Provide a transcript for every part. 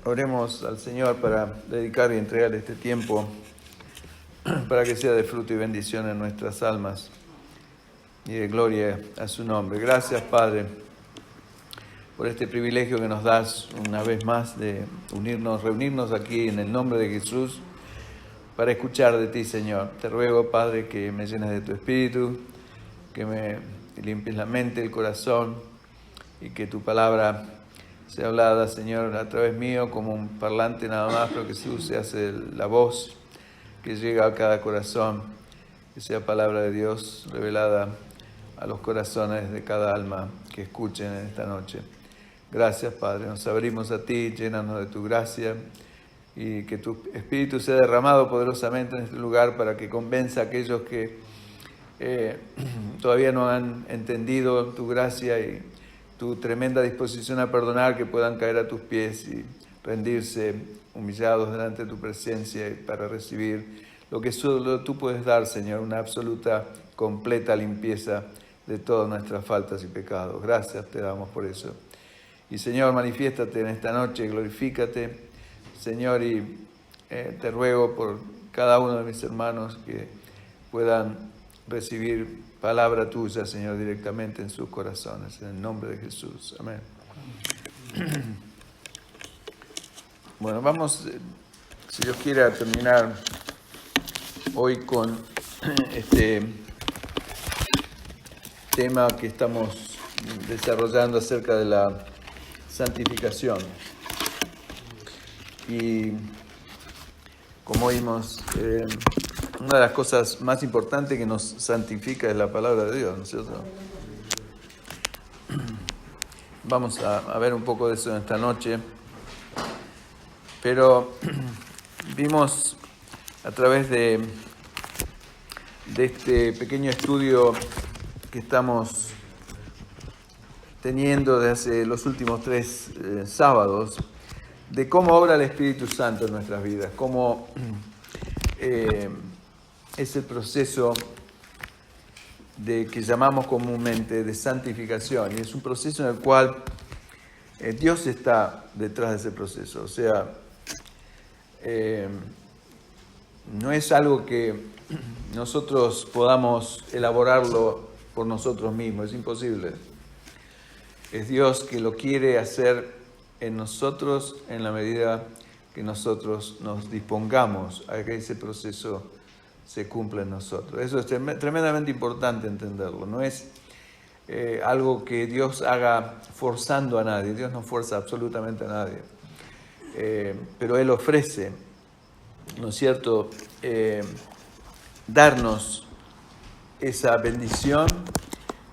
Oremos al Señor para dedicar y entregar este tiempo para que sea de fruto y bendición en nuestras almas y de gloria a su nombre. Gracias, Padre, por este privilegio que nos das una vez más de reunirnos aquí en el nombre de Jesús para escuchar de ti, Señor. Te ruego, Padre, que me llenes de tu Espíritu, que me limpies la mente, el corazón y que tu palabra sea hablada, Señor, a través mío como un parlante nada más, pero que se hace la voz que llega a cada corazón, que sea palabra de Dios revelada a los corazones de cada alma que escuchen en esta noche. Gracias, Padre, nos abrimos a ti, llénanos de tu gracia y que tu Espíritu sea derramado poderosamente en este lugar para que convenza a aquellos que todavía no han entendido tu gracia y tu tremenda disposición a perdonar, que puedan caer a tus pies y rendirse humillados delante de tu presencia para recibir lo que solo tú puedes dar, Señor, una absoluta, completa limpieza de todas nuestras faltas y pecados. Gracias te damos por eso. Y Señor, manifiéstate en esta noche, glorifícate, Señor, y te ruego por cada uno de mis hermanos que puedan recibir palabra tuya, Señor, directamente en sus corazones, en el nombre de Jesús. Amén. Bueno, vamos, si Dios quiere, a terminar hoy con este tema que estamos desarrollando acerca de la santificación. Y como vimos, una de las cosas más importantes que nos santifica es la palabra de Dios, ¿no es cierto? Vamos a ver un poco de eso en esta noche. Pero vimos a través de este pequeño estudio que estamos teniendo desde los últimos 3 sábados, de cómo obra el Espíritu Santo en nuestras vidas, cómo es el proceso que llamamos comúnmente de santificación, y es un proceso en el cual Dios está detrás de ese proceso. O sea, no es algo que nosotros podamos elaborarlo por nosotros mismos, es imposible. Es Dios que lo quiere hacer en nosotros en la medida que nosotros nos dispongamos a que ese proceso se cumpla en nosotros. Eso es tremendamente importante entenderlo. No es algo que Dios haga forzando a nadie. Dios no fuerza absolutamente a nadie. Pero Él ofrece, ¿no es cierto?, darnos esa bendición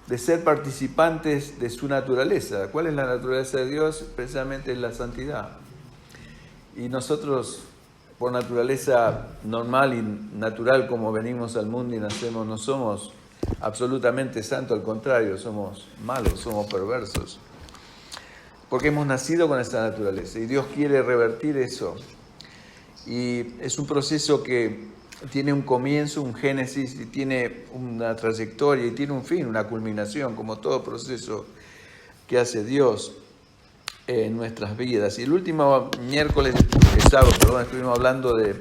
de ser participantes de su naturaleza. ¿Cuál es la naturaleza de Dios? Precisamente es la santidad. Y nosotros, por naturaleza normal y natural, como venimos al mundo y nacemos, no somos absolutamente santos, al contrario, somos malos, somos perversos. Porque hemos nacido con esa naturaleza y Dios quiere revertir eso. Y es un proceso que tiene un comienzo, un génesis, y tiene una trayectoria y tiene un fin, una culminación, como todo proceso que hace Dios en nuestras vidas. Y el último sábado, estuvimos hablando de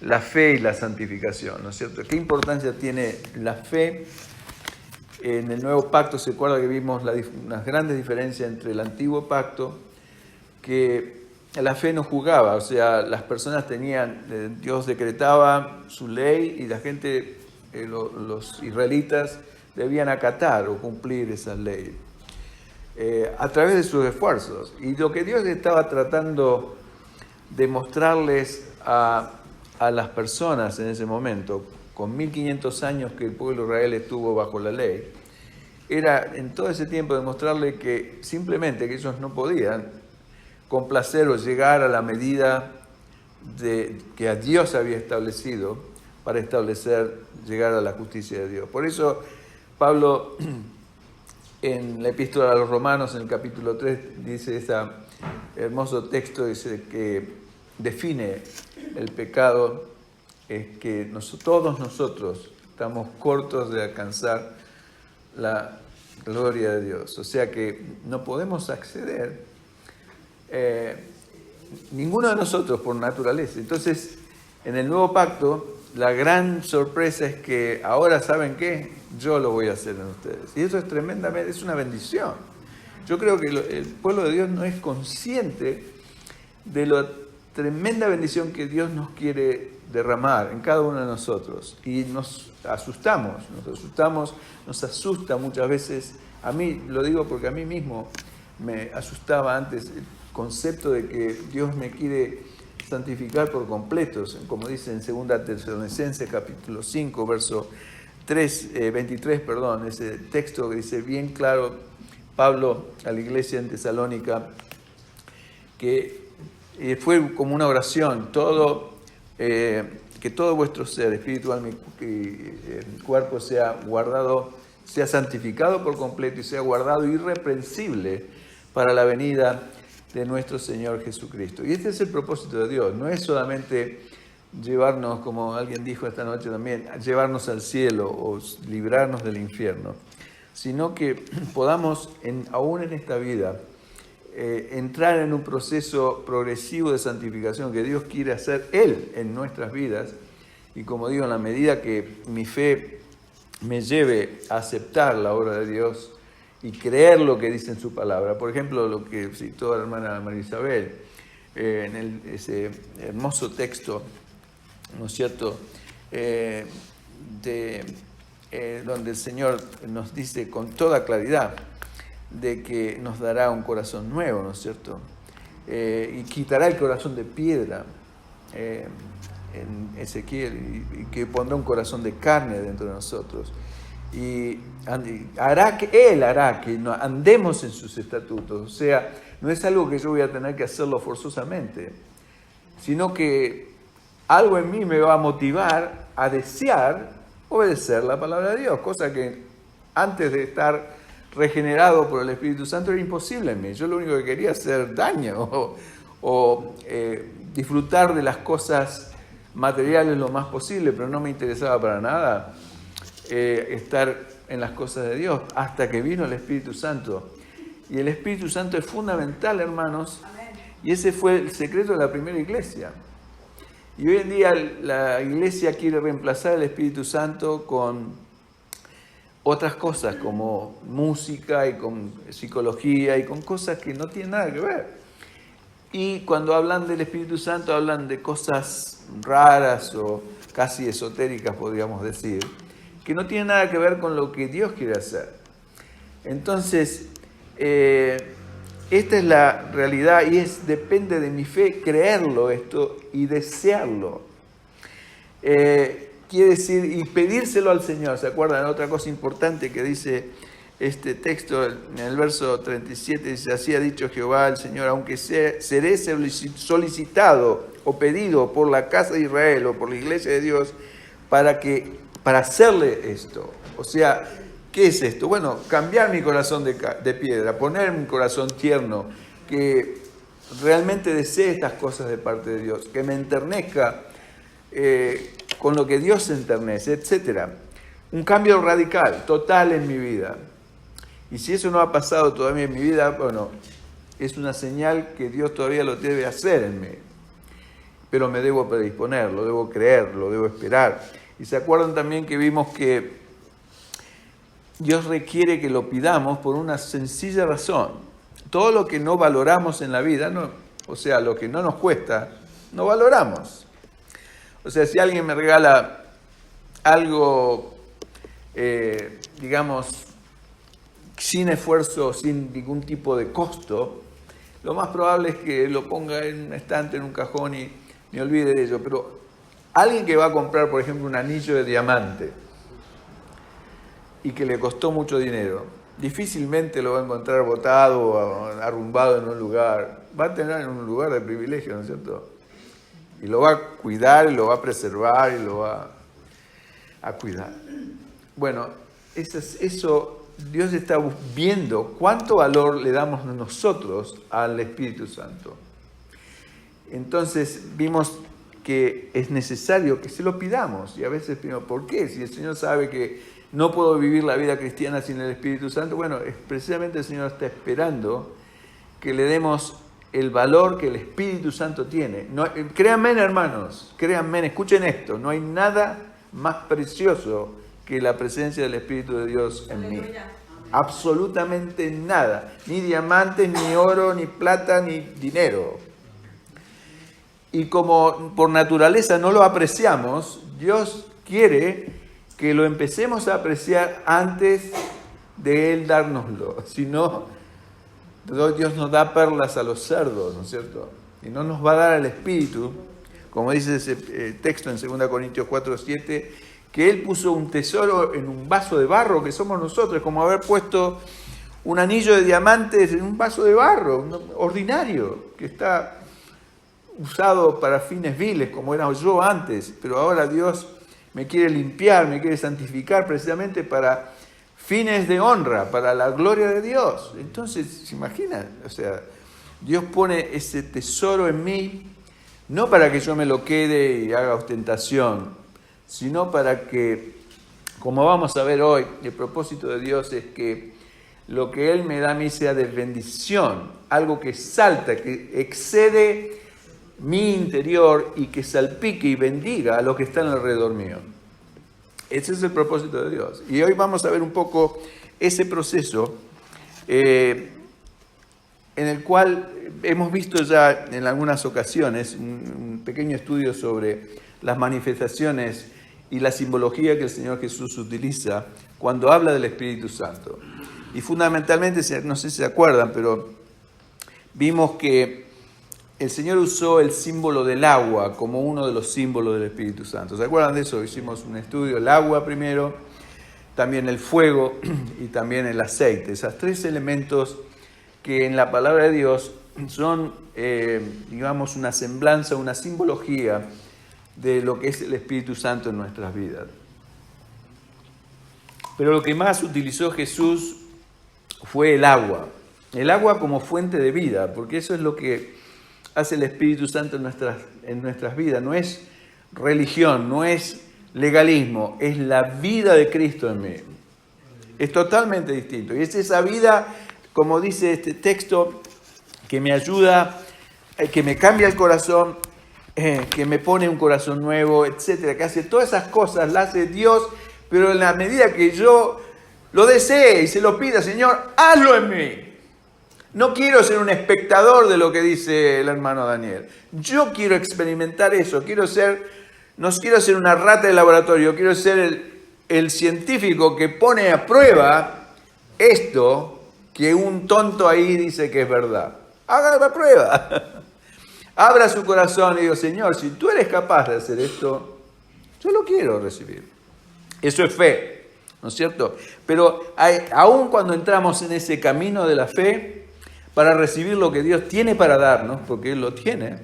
la fe y la santificación, ¿no es cierto? ¿Qué importancia tiene la fe? En el nuevo pacto se acuerda que vimos unas grandes diferencias entre el antiguo pacto, que la fe no jugaba, o sea, las personas tenían, Dios decretaba su ley y la gente, los israelitas, debían acatar o cumplir esa ley a través de sus esfuerzos. Y lo que Dios estaba tratando de mostrarles a las personas en ese momento, con 1500 años que el pueblo de Israel estuvo bajo la ley, era en todo ese tiempo demostrarle que simplemente que ellos no podían complacer o llegar a la medida que a Dios había establecido para llegar a la justicia de Dios. Por eso Pablo en la epístola a los Romanos, en el capítulo 3, dice ese hermoso texto, dice que define el pecado, es que todos nosotros estamos cortos de alcanzar la gloria de Dios. O sea que no podemos acceder ninguno de nosotros por naturaleza. Entonces, en el nuevo pacto, la gran sorpresa es que ahora, ¿saben qué? Yo lo voy a hacer en ustedes. Y eso es tremendamente, es una bendición. Yo creo que el pueblo de Dios no es consciente de la tremenda bendición que Dios nos quiere derramar en cada uno de nosotros. Y nos asustamos, nos asusta muchas veces. A mí, lo digo porque a mí mismo me asustaba antes el concepto de que Dios me quiere santificar por completo, como dice en 2 Tesalonicenses capítulo 5, verso 23, ese texto que dice bien claro Pablo a la iglesia en Tesalónica, que fue como una oración, que todo vuestro ser, espiritual y cuerpo sea guardado, sea santificado por completo y sea guardado irreprensible para la venida de nuestro Señor Jesucristo. Y este es el propósito de Dios, no es solamente llevarnos, como alguien dijo esta noche también, llevarnos al cielo o librarnos del infierno, sino que podamos, aún en esta vida, entrar en un proceso progresivo de santificación que Dios quiere hacer Él en nuestras vidas. Y como digo, en la medida que mi fe me lleve a aceptar la obra de Dios y creer lo que dice en su palabra. Por ejemplo, lo que citó la hermana María Isabel en ese hermoso texto, ¿no es cierto?, donde el Señor nos dice con toda claridad de que nos dará un corazón nuevo, ¿no es cierto?, y quitará el corazón de piedra en Ezequiel y que pondrá un corazón de carne dentro de nosotros. Y Él hará que andemos en sus estatutos. O sea, no es algo que yo voy a tener que hacerlo forzosamente, sino que algo en mí me va a motivar a desear obedecer la palabra de Dios, cosa que antes de estar regenerado por el Espíritu Santo era imposible en mí. Yo lo único que quería es hacer daño o disfrutar de las cosas materiales lo más posible, pero no me interesaba para nada estar en las cosas de Dios hasta que vino el Espíritu Santo. Y el Espíritu Santo es fundamental, hermanos. Amén. Y ese fue el secreto de la primera iglesia. Y hoy en día la iglesia quiere reemplazar el Espíritu Santo con otras cosas como música y con psicología y con cosas que no tienen nada que ver. Y cuando hablan del Espíritu Santo hablan de cosas raras o casi esotéricas, podríamos decir, que no tiene nada que ver con lo que Dios quiere hacer. Entonces, esta es la realidad y depende de mi fe creerlo esto y desearlo. Quiere decir, y pedírselo al Señor. ¿Se acuerdan? Otra cosa importante que dice este texto en el verso 37, dice, así ha dicho Jehová el Señor, aunque seré solicitado o pedido por la casa de Israel o por la iglesia de Dios para hacerle esto. O sea, ¿qué es esto? Bueno, cambiar mi corazón de piedra, poner un corazón tierno, que realmente desee estas cosas de parte de Dios, que me enternezca con lo que Dios se enternece, etc. Un cambio radical, total en mi vida. Y si eso no ha pasado todavía en mi vida, bueno, es una señal que Dios todavía lo debe hacer en mí. Pero me debo predisponer, lo debo creer, lo debo esperar. Y se acuerdan también que vimos que Dios requiere que lo pidamos por una sencilla razón. Todo lo que no valoramos en la vida, o sea, lo que no nos cuesta, no valoramos. O sea, si alguien me regala algo, digamos, sin esfuerzo, sin ningún tipo de costo, lo más probable es que lo ponga en un estante, en un cajón y me olvide de ello. Pero alguien que va a comprar, por ejemplo, un anillo de diamante y que le costó mucho dinero, difícilmente lo va a encontrar botado o arrumbado en un lugar. Va a tener un lugar de privilegio, ¿no es cierto? Y lo va a cuidar, y lo va a preservar, y lo va a cuidar. Bueno, eso Dios está viendo cuánto valor le damos nosotros al Espíritu Santo. Entonces vimos que es necesario que se lo pidamos. Y a veces pedimos, ¿por qué? Si el Señor sabe que no puedo vivir la vida cristiana sin el Espíritu Santo. Bueno, precisamente el Señor está esperando que le demos el valor que el Espíritu Espíritu Santo tiene. No, créanme, hermanos, créanme, escuchen esto, no hay nada más precioso que la presencia del Espíritu de Dios en mí. Absolutamente nada, ni diamantes, ni oro, ni plata, ni dinero. Y como por naturaleza no lo apreciamos, Dios quiere que lo empecemos a apreciar antes de Él dárnoslo. Si no, Dios nos da perlas a los cerdos, ¿no es cierto? Y no nos va a dar el Espíritu, como dice ese texto en 2 Corintios 4:7, que Él puso un tesoro en un vaso de barro, que somos nosotros, como haber puesto un anillo de diamantes en un vaso de barro, ordinario, que está usado para fines viles, como era yo antes, pero ahora Dios me quiere limpiar, me quiere santificar precisamente para fines de honra, para la gloria de Dios. Entonces, ¿se imaginan? O sea, Dios pone ese tesoro en mí, no para que yo me lo quede y haga ostentación, sino para que, como vamos a ver hoy, el propósito de Dios es que lo que Él me da a mí sea de bendición, algo que salta, que excede mi interior y que salpique y bendiga a lo que está alrededor mío. Ese es el propósito de Dios. Y hoy vamos a ver un poco ese proceso en el cual hemos visto ya en algunas ocasiones un pequeño estudio sobre las manifestaciones y la simbología que el Señor Jesús utiliza cuando habla del Espíritu Santo. Y fundamentalmente, no sé si se acuerdan, pero vimos que el Señor usó el símbolo del agua como uno de los símbolos del Espíritu Santo. ¿Se acuerdan de eso? Hicimos un estudio, el agua primero, también el fuego y también el aceite. Esos tres elementos que en la palabra de Dios son, digamos, una semblanza, una simbología de lo que es el Espíritu Santo en nuestras vidas. Pero lo que más utilizó Jesús fue el agua como fuente de vida, porque eso es lo que hace el Espíritu Santo en nuestras vidas. No es religión, no es legalismo, es la vida de Cristo en mí. Es totalmente distinto. Y es esa vida, como dice este texto, que me ayuda, que me cambia el corazón, que me pone un corazón nuevo, etcétera, que hace todas esas cosas, las hace Dios, pero en la medida que yo lo desee y se lo pida, Señor, hazlo en mí. No quiero ser un espectador de lo que dice el hermano Daniel. Yo quiero experimentar eso. No quiero ser una rata de laboratorio. Quiero ser el científico que pone a prueba esto que un tonto ahí dice que es verdad. Haga la prueba. Abra su corazón y digo, Señor, si tú eres capaz de hacer esto, yo lo quiero recibir. Eso es fe, ¿no es cierto? Pero aun cuando entramos en ese camino de la fe, para recibir lo que Dios tiene para darnos, porque Él lo tiene.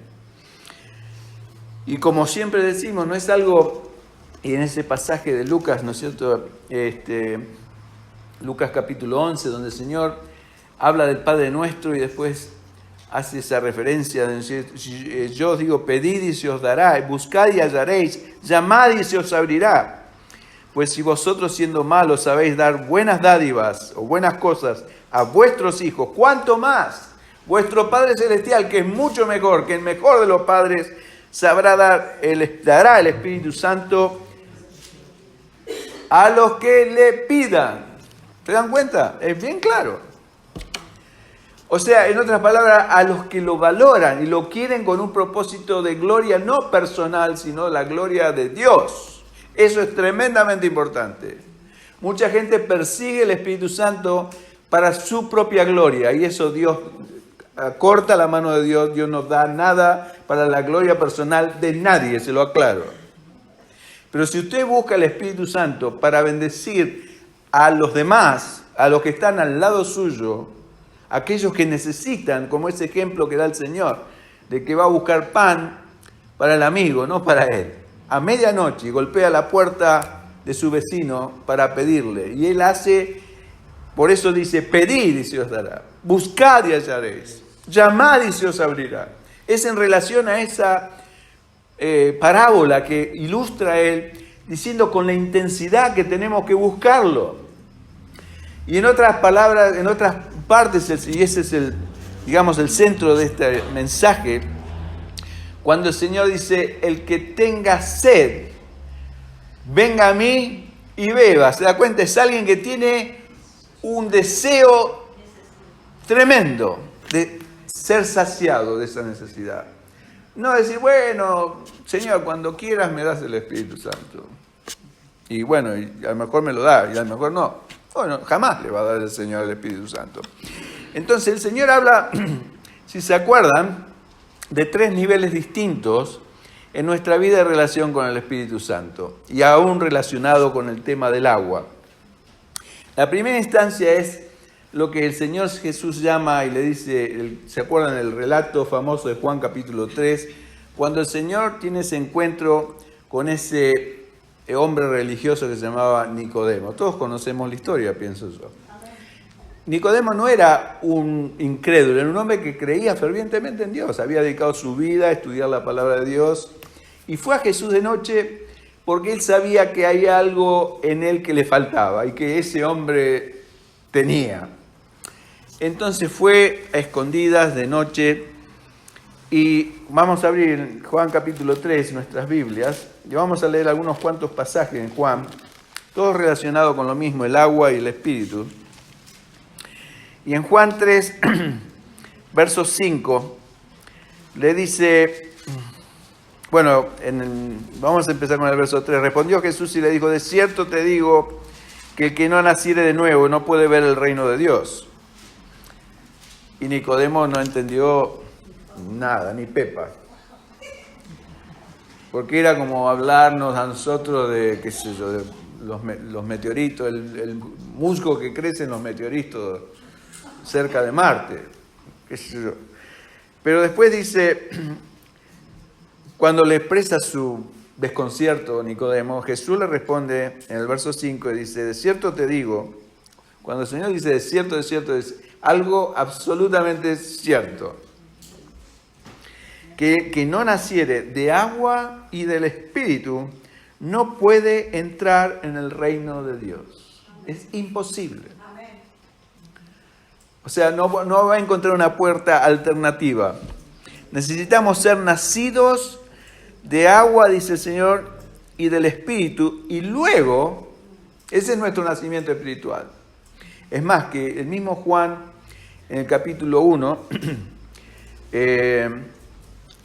Y como siempre decimos, no es algo, y en ese pasaje de Lucas, ¿no es cierto? Lucas capítulo 11, donde el Señor habla del Padre Nuestro y después hace esa referencia de decir, yo os digo, pedid y se os dará, buscad y hallaréis, llamad y se os abrirá. Pues si vosotros siendo malos sabéis dar buenas dádivas o buenas cosas a vuestros hijos, ¿cuánto más? Vuestro Padre Celestial, que es mucho mejor, que el mejor de los padres, dará el Espíritu Santo a los que le pidan. ¿Se dan cuenta? Es bien claro. O sea, en otras palabras, a los que lo valoran y lo quieren con un propósito de gloria no personal, sino la gloria de Dios. Eso es tremendamente importante. Mucha gente persigue el Espíritu Santo para su propia gloria, y eso Dios corta la mano de Dios. Dios no da nada para la gloria personal de nadie, se lo aclaro. Pero si usted busca el Espíritu Santo para bendecir a los demás, a los que están al lado suyo, aquellos que necesitan, como ese ejemplo que da el Señor, de que va a buscar pan para el amigo, no para él, a medianoche golpea la puerta de su vecino para pedirle, y él hace. Por eso dice, pedid y se os dará, buscad y hallaréis, llamad y se os abrirá. Es en relación a esa parábola que ilustra él, diciendo con la intensidad que tenemos que buscarlo. Y en otras palabras, en otras partes, y ese es el centro de este mensaje, Cuando el Señor dice, el que tenga sed, venga a mí y beba. ¿Se da cuenta? Es alguien que tiene un deseo tremendo de ser saciado de esa necesidad. No decir, bueno, Señor, cuando quieras me das el Espíritu Santo. Y bueno, y a lo mejor me lo da, y a lo mejor no. Bueno, jamás le va a dar el Señor el Espíritu Santo. Entonces el Señor habla, si se acuerdan, de 3 niveles distintos en nuestra vida de relación con el Espíritu Santo, y aún relacionado con el tema del agua. La primera instancia es lo que el Señor Jesús llama y le dice, ¿se acuerdan del relato famoso de Juan capítulo 3? Cuando el Señor tiene ese encuentro con ese hombre religioso que se llamaba Nicodemo. Todos conocemos la historia, pienso yo. Nicodemo no era un incrédulo, era un hombre que creía fervientemente en Dios, había dedicado su vida a estudiar la palabra de Dios y fue a Jesús de noche porque él sabía que había algo en él que le faltaba y que ese hombre tenía. Entonces fue a escondidas de noche y vamos a abrir Juan capítulo 3, nuestras Biblias, y vamos a leer algunos cuantos pasajes en Juan, todos relacionados con lo mismo, el agua y el espíritu. Y en Juan 3, verso 5, le dice, bueno, vamos a empezar con el verso 3. Respondió Jesús y le dijo, de cierto te digo que el que no naciere de nuevo no puede ver el reino de Dios. Y Nicodemo no entendió nada, ni pepa. Porque era como hablarnos a nosotros de, qué sé yo, de los meteoritos, el musgo que crece en los meteoritos cerca de Marte, qué sé yo. Pero después dice, cuando le expresa su desconcierto a Nicodemo, Jesús le responde en el verso 5 y dice, de cierto te digo, cuando el Señor dice de cierto, es algo absolutamente cierto, que no naciere de agua y del Espíritu, no puede entrar en el reino de Dios. Es imposible. O sea, no va a encontrar una puerta alternativa. Necesitamos ser nacidos de agua, dice el Señor, y del Espíritu, y luego, ese es nuestro nacimiento espiritual. Es más, que el mismo Juan, en el capítulo 1,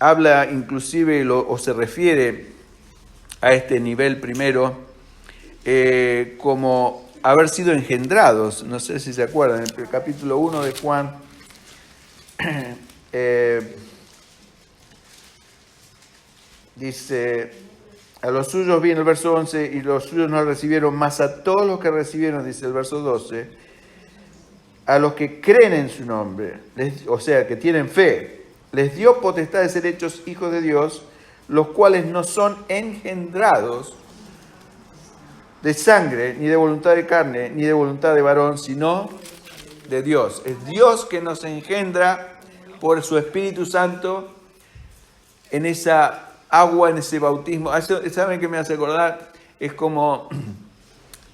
habla inclusive, o se refiere a este nivel primero, como haber sido engendrados. No sé si se acuerdan, en el capítulo 1 de Juan, dice, a los suyos viene el verso 11, y los suyos no recibieron, mas a todos los que recibieron, dice el verso 12, a los que creen en su nombre, o sea, que tienen fe, les dio potestad de ser hechos hijos de Dios, los cuales no son engendrados de sangre, ni de voluntad de carne, ni de voluntad de varón, sino de Dios. Es Dios que nos engendra por su Espíritu Santo en esa agua, en ese bautismo. ¿Saben qué me hace acordar? Es como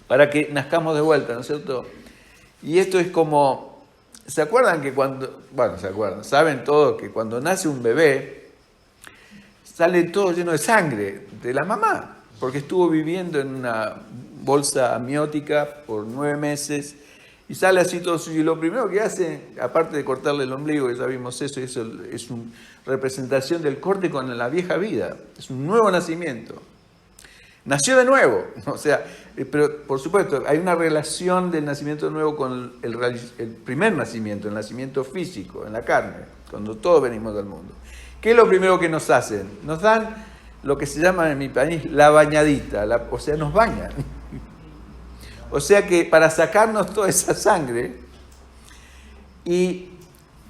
para que nazcamos de vuelta, ¿no es cierto? Y esto es como, ¿se acuerdan que saben todos que cuando nace un bebé, sale todo lleno de sangre de la mamá, porque estuvo viviendo en una bolsa amniótica por 9 meses y sale así todo suyo. Y lo primero que hace, aparte de cortarle el ombligo, ya vimos eso, y eso es una representación del corte con la vieja vida, es un nuevo nacimiento. Nació de nuevo, o sea, pero por supuesto hay una relación del nacimiento de nuevo con el primer nacimiento, el nacimiento físico, en la carne, cuando todos venimos del mundo. ¿Qué es lo primero que nos hacen? Nos dan lo que se llama en mi país la bañadita, o sea, nos bañan. O sea que para sacarnos toda esa sangre, y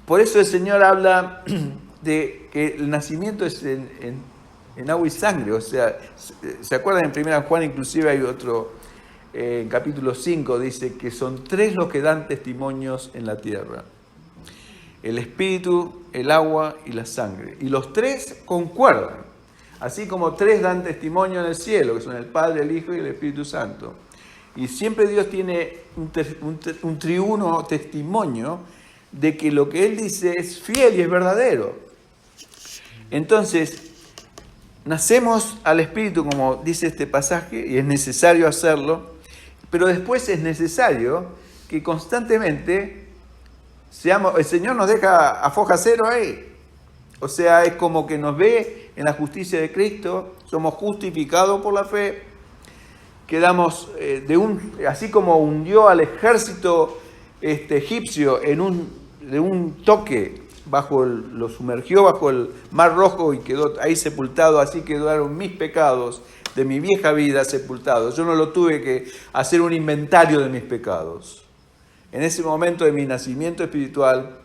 por eso el Señor habla de que el nacimiento es en agua y sangre. O sea, ¿se acuerdan? En 1 Juan inclusive hay otro, en capítulo 5, dice que son 3 los que dan testimonios en la tierra. El espíritu, el agua y la sangre. Y los 3 concuerdan. Así como 3 dan testimonio en el cielo, que son el Padre, el Hijo y el Espíritu Santo. Y siempre Dios tiene un triuno testimonio de que lo que Él dice es fiel y es verdadero. Entonces, nacemos al Espíritu, como dice este pasaje, y es necesario hacerlo, pero después es necesario que constantemente el Señor nos deja a foja cero ahí. O sea, es como que nos ve en la justicia de Cristo, somos justificados por la fe, quedamos así como hundió al ejército egipcio de un toque, lo sumergió bajo el Mar Rojo y quedó ahí sepultado, así quedaron mis pecados de mi vieja vida sepultados. Yo no lo tuve que hacer un inventario de mis pecados. En ese momento de mi nacimiento espiritual,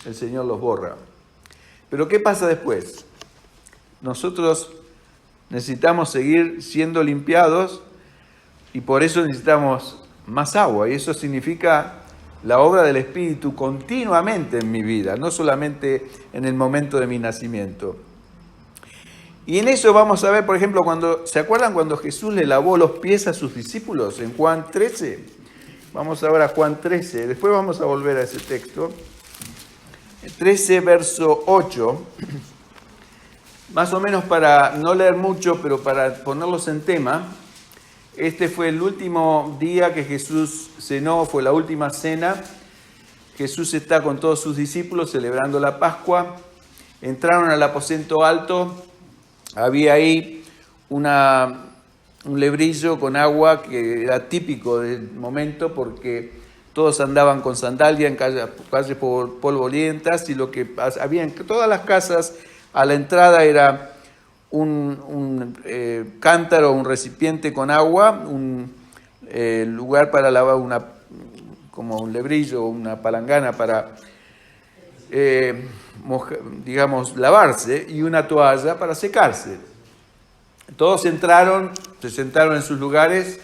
el Señor los borra. Pero ¿qué pasa después? Nosotros necesitamos seguir siendo limpiados y por eso necesitamos más agua. Y eso significa la obra del Espíritu continuamente en mi vida, no solamente en el momento de mi nacimiento. Y en eso vamos a ver, por ejemplo, ¿se acuerdan cuando Jesús le lavó los pies a sus discípulos en Juan 13? Vamos ahora a Juan 13, después vamos a volver a ese texto. 13, verso 8, más o menos para no leer mucho, pero para ponerlos en tema. Este fue el último día que Jesús cenó, fue la última cena. Jesús está con todos sus discípulos celebrando la Pascua. Entraron al aposento alto, había ahí un lebrillo con agua que era típico del momento porque todos andaban con sandalia en calles polvorientas y lo que había en todas las casas a la entrada era un cántaro, un recipiente con agua, un lugar para lavar como un lebrillo, una palangana para, lavarse y una toalla para secarse. Todos entraron, se sentaron en sus lugares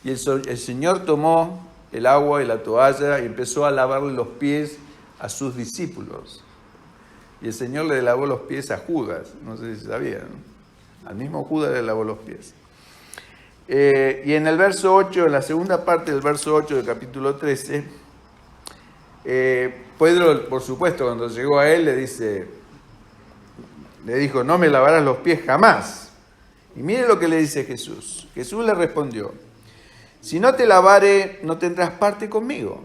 y el Señor tomó el agua y la toalla y empezó a lavarle los pies a sus discípulos. Y el Señor le lavó los pies a Judas, no sé si sabían, ¿no? Al mismo Judas le lavó los pies. Y en el verso 8, en la segunda parte del verso 8 del capítulo 13, Pedro, por supuesto, cuando llegó a él, le dijo, no me lavarás los pies jamás. Y mire lo que le dice Jesús. Jesús le respondió, si no te lavare, no tendrás parte conmigo.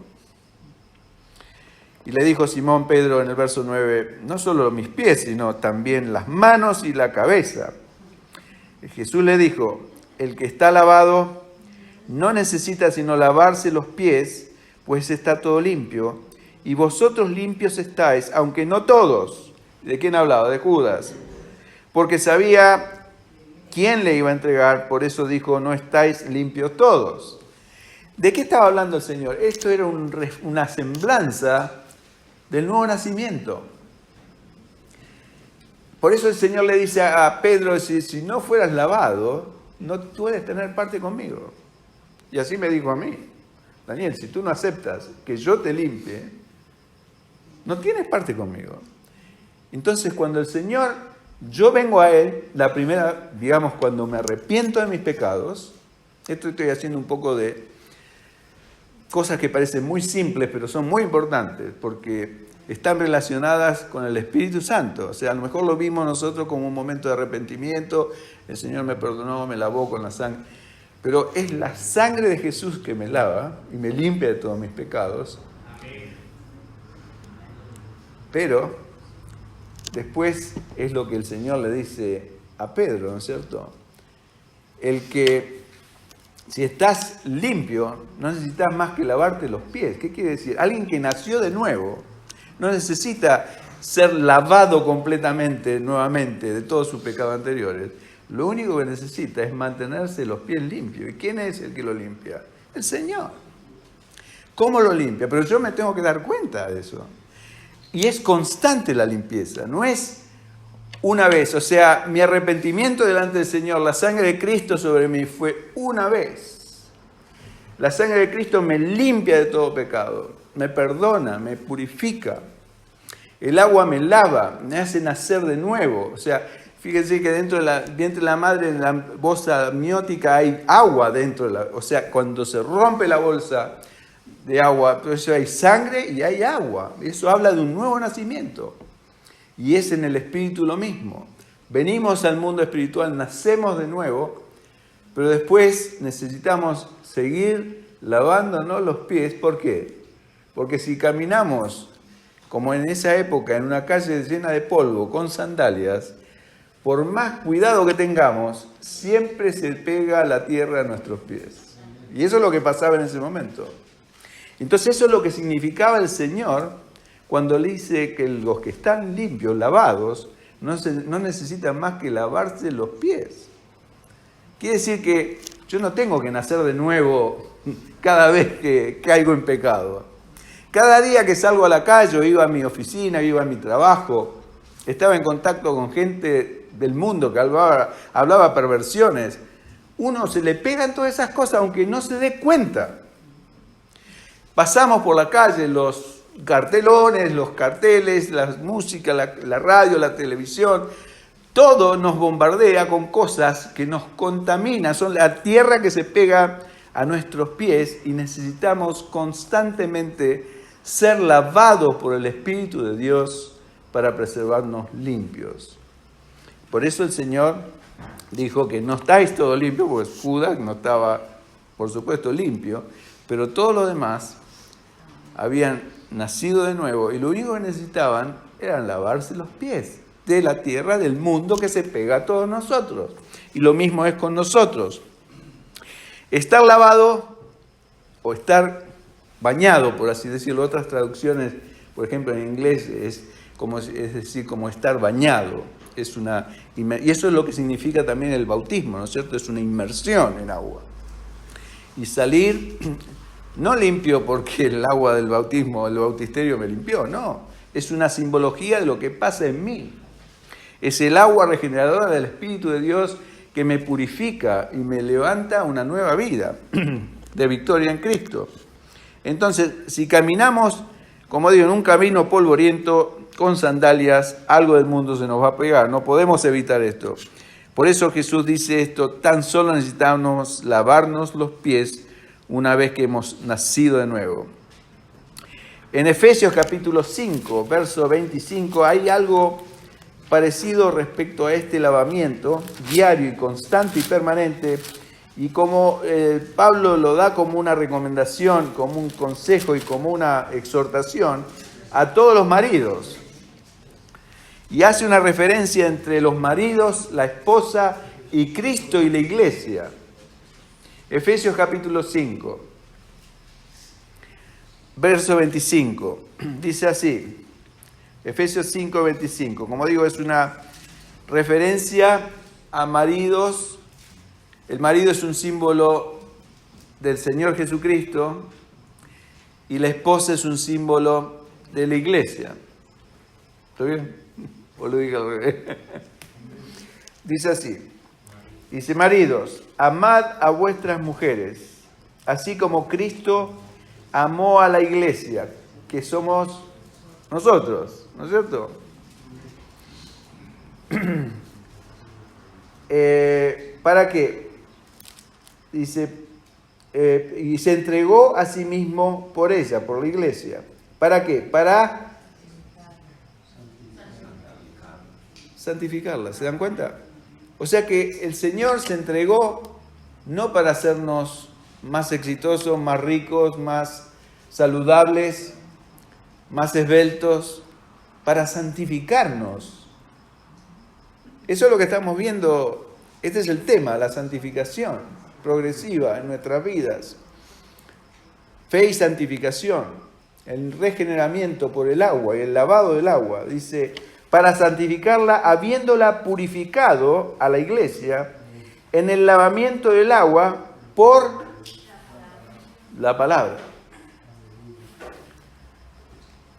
Y le dijo Simón Pedro en el verso 9, no solo mis pies, sino también las manos y la cabeza. Y Jesús le dijo, el que está lavado no necesita sino lavarse los pies, pues está todo limpio. Y vosotros limpios estáis, aunque no todos. ¿De quién hablaba? De Judas. Porque sabía quién le iba a entregar, por eso dijo, no estáis limpios todos. ¿De qué estaba hablando el Señor? Esto era una semblanza del nuevo nacimiento. Por eso el Señor le dice a Pedro, si no fueras lavado, no puedes tener parte conmigo. Y así me dijo a mí, Daniel, si tú no aceptas que yo te limpie, no tienes parte conmigo. Entonces cuando el Señor, yo vengo a Él, la primera, cuando me arrepiento de mis pecados, esto estoy haciendo un poco de cosas que parecen muy simples, pero son muy importantes, porque están relacionadas con el Espíritu Santo. O sea, a lo mejor lo vimos nosotros como un momento de arrepentimiento, el Señor me perdonó, me lavó con la sangre, pero es la sangre de Jesús que me lava y me limpia de todos mis pecados. Pero después es lo que el Señor le dice a Pedro, ¿no es cierto? Si estás limpio, no necesitas más que lavarte los pies. ¿Qué quiere decir? Alguien que nació de nuevo no necesita ser lavado completamente, nuevamente, de todos sus pecados anteriores. Lo único que necesita es mantenerse los pies limpios. ¿Y quién es el que lo limpia? El Señor. ¿Cómo lo limpia? Pero yo me tengo que dar cuenta de eso. Y es constante la limpieza, no es una vez. O sea, mi arrepentimiento delante del Señor, la sangre de Cristo sobre mí fue una vez. La sangre de Cristo me limpia de todo pecado, me perdona, me purifica. El agua me lava, me hace nacer de nuevo. O sea, fíjense que dentro del vientre de la madre, en la bolsa amniótica, hay agua dentro. O sea, cuando se rompe la bolsa de agua, entonces hay sangre y hay agua. Eso habla de un nuevo nacimiento. Y es en el espíritu lo mismo. Venimos al mundo espiritual, nacemos de nuevo, pero después necesitamos seguir lavándonos los pies. ¿Por qué? Porque si caminamos, como en esa época, en una calle llena de polvo, con sandalias, por más cuidado que tengamos, siempre se pega la tierra a nuestros pies. Y eso es lo que pasaba en ese momento. Entonces eso es lo que significaba el Señor cuando le dice que los que están limpios, lavados, no necesitan más que lavarse los pies. Quiere decir que yo no tengo que nacer de nuevo cada vez que caigo en pecado. Cada día que salgo a la calle, iba a mi oficina, iba a mi trabajo, estaba en contacto con gente del mundo que hablaba perversiones. Uno se le pegan todas esas cosas aunque no se dé cuenta. Pasamos por la calle, los cartelones, los carteles, la música, la radio, la televisión, todo nos bombardea con cosas que nos contaminan, son la tierra que se pega a nuestros pies y necesitamos constantemente ser lavados por el Espíritu de Dios para preservarnos limpios. Por eso el Señor dijo que no estáis todos limpios, porque Judas no estaba, por supuesto, limpio, pero todos los demás habían nacido de nuevo y lo único que necesitaban era lavarse los pies de la tierra, del mundo que se pega a todos nosotros. Y lo mismo es con nosotros. Estar lavado o estar bañado, por así decirlo, otras traducciones, por ejemplo en inglés es decir, como estar bañado. Y eso es lo que significa también el bautismo, ¿no es cierto? Es una inmersión en agua. Y salir, no limpio porque el agua del bautismo, el bautisterio me limpió, no. Es una simbología de lo que pasa en mí. Es el agua regeneradora del Espíritu de Dios que me purifica y me levanta a una nueva vida de victoria en Cristo. Entonces, si caminamos, como digo, en un camino polvoriento, con sandalias, algo del mundo se nos va a pegar. No podemos evitar esto. Por eso Jesús dice esto, tan solo necesitamos lavarnos los pies una vez que hemos nacido de nuevo. En Efesios capítulo 5, verso 25, hay algo parecido respecto a este lavamiento diario y constante y permanente, y como Pablo lo da como una recomendación, como un consejo y como una exhortación a todos los maridos. Y hace una referencia entre los maridos, la esposa y Cristo y la iglesia. Efesios capítulo 5, verso 25, dice así, Efesios 5, 25, como digo, es una referencia a maridos. El marido es un símbolo del Señor Jesucristo y la esposa es un símbolo de la iglesia. ¿Está bien? ¿O lo dije al revés? Dice así, dice, maridos, amad a vuestras mujeres, así como Cristo amó a la iglesia, que somos nosotros, ¿no es cierto? ¿Para qué? Dice, y se entregó a sí mismo por ella, por la iglesia. ¿Para qué? Para santificarla, ¿se dan cuenta? O sea que el Señor se entregó no para hacernos más exitosos, más ricos, más saludables, más esbeltos, para santificarnos. Eso es lo que estamos viendo, este es el tema, la santificación progresiva en nuestras vidas. Fe y santificación, el regeneramiento por el agua y el lavado del agua, dice, para santificarla habiéndola purificado a la iglesia en el lavamiento del agua por la palabra.